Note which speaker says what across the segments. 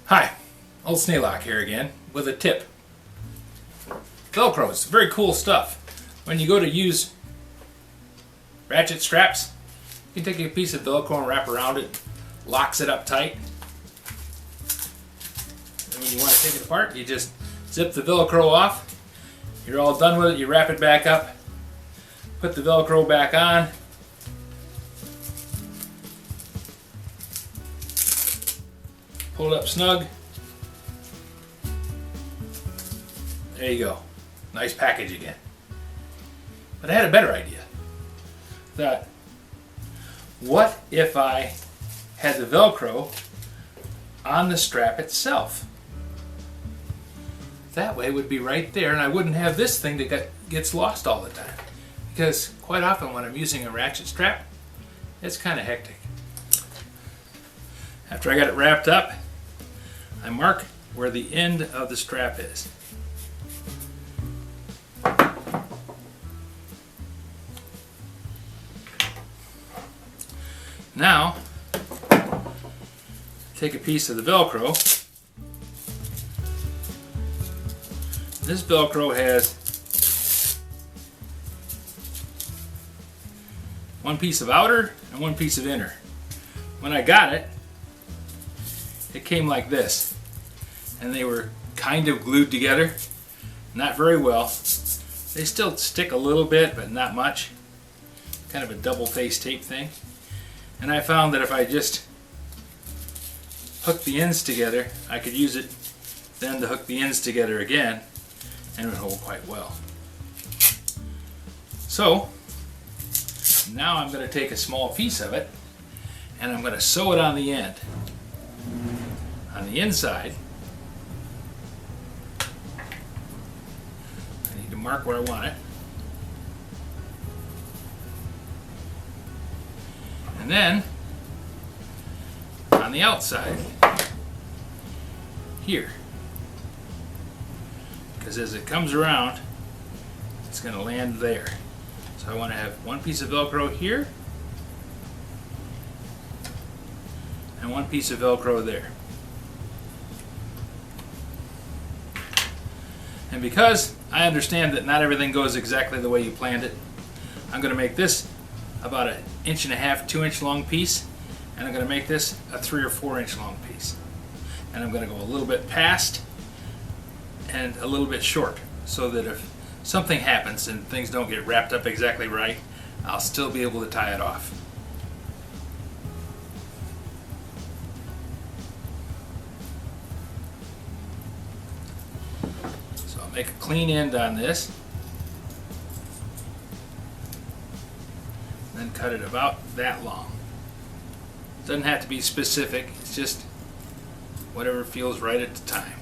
Speaker 1: Hi, old Sneelock here again with a tip. Velcro is very cool stuff. When you go to use ratchet straps, you can take a piece of Velcro and wrap around it, locks it up tight. And when you want to take it apart, you just zip the Velcro off. You're all done with it, you wrap it back up, put the Velcro back on. Pull it up snug. There you go. Nice package again. But I had a better idea. Thought, what if I had the Velcro on the strap itself? That way it would be right there and I wouldn't have this thing that gets lost all the time. Because quite often when I'm using a ratchet strap, it's kind of hectic. After I got it wrapped up, I mark where the end of the strap is. Now, take a piece of the Velcro. This Velcro has one piece of outer and one piece of inner. When I got it, it came like this, and they were kind of glued together, not very well. They still stick a little bit, but not much. Kind of a double-faced tape thing. And I found that if I just hook the ends together, I could use it then to hook the ends together again, and it would hold quite well. So, now I'm going to take a small piece of it, and I'm going to sew it on the end. On the inside, I need to mark where I want it. And then, on the outside, here. Because as it comes around, it's going to land there. So I want to have one piece of Velcro here, and one piece of Velcro there. And because I understand that not everything goes exactly the way you planned it, I'm going to make this about an 1.5 inch, 2 inch long piece, and I'm going to make this a 3 or 4 inch long piece. And I'm going to go a little bit past and a little bit short, so that if something happens and things don't get wrapped up exactly right, I'll still be able to tie it off. So I'll make a clean end on this. Then cut it about that long. Doesn't have to be specific, it's just whatever feels right at the time.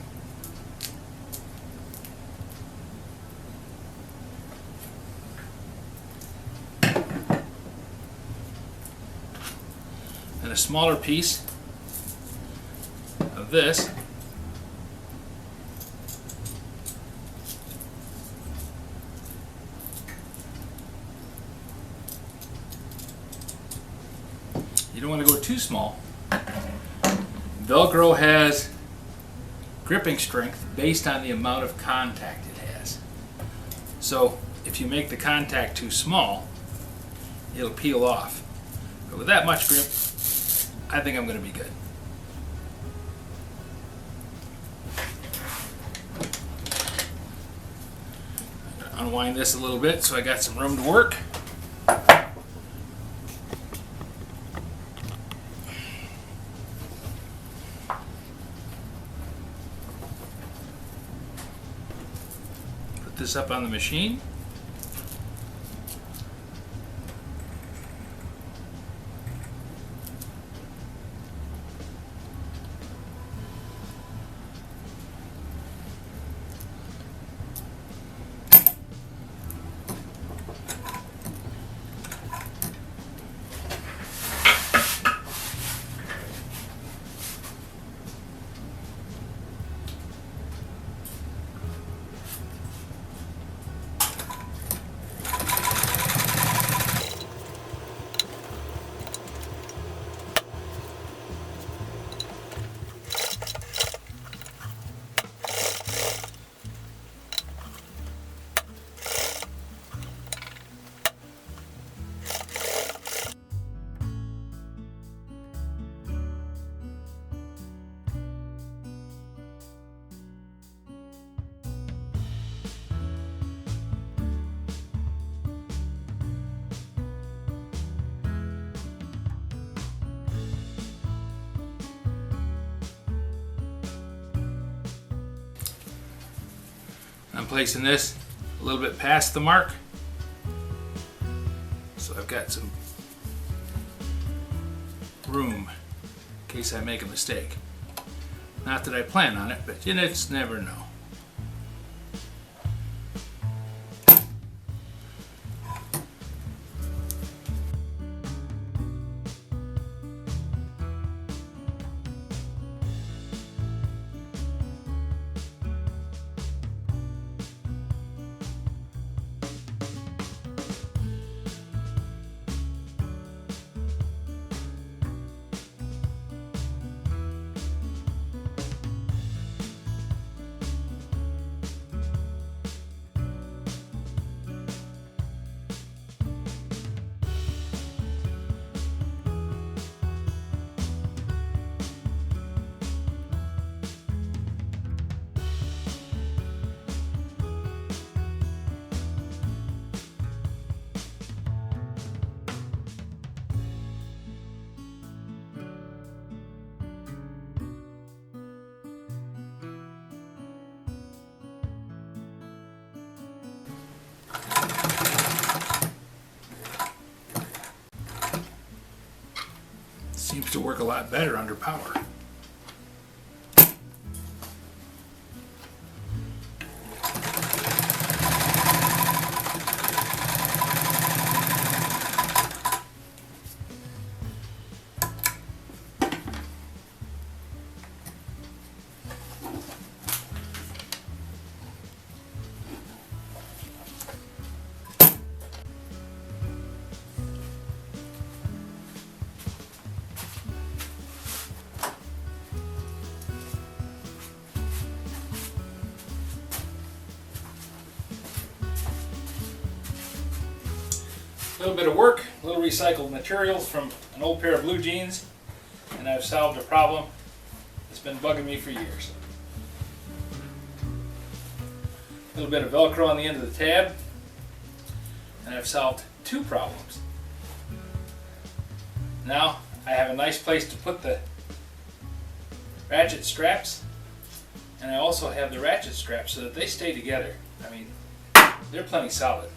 Speaker 1: And a smaller piece of this you don't want to go too small. Velcro has gripping strength based on the amount of contact it has. So if you make the contact too small, it'll peel off. But with that much grip, I think I'm going to be good. I'm going to unwind this a little bit so I got some room to work. This up on the machine. I'm placing this a little bit past the mark, so I've got some room in case I make a mistake. Not that I plan on it, but you just never know. Seems to work a lot better under power. A little bit of work, a little recycled materials from an old pair of blue jeans, and I've solved a problem that's been bugging me for years. A little bit of Velcro on the end of the tab, and I've solved two problems. Now I have a nice place to put the ratchet straps, and I also have the ratchet straps so that they stay together. I mean, they're plenty solid.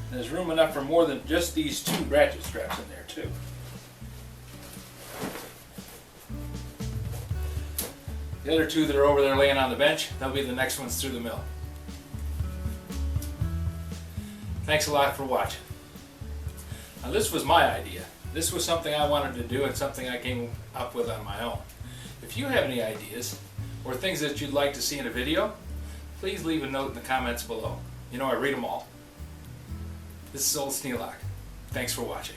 Speaker 1: There's room enough for more than just these two ratchet straps in there too. The other two that are over there laying on the bench, they'll be the next ones through the mill. Thanks a lot for watching. Now this was my idea. This was something I wanted to do and something I came up with on my own. If you have any ideas or things that you'd like to see in a video, please leave a note in the comments below. You know I read them all. This is old Sneelock. Thanks for watching.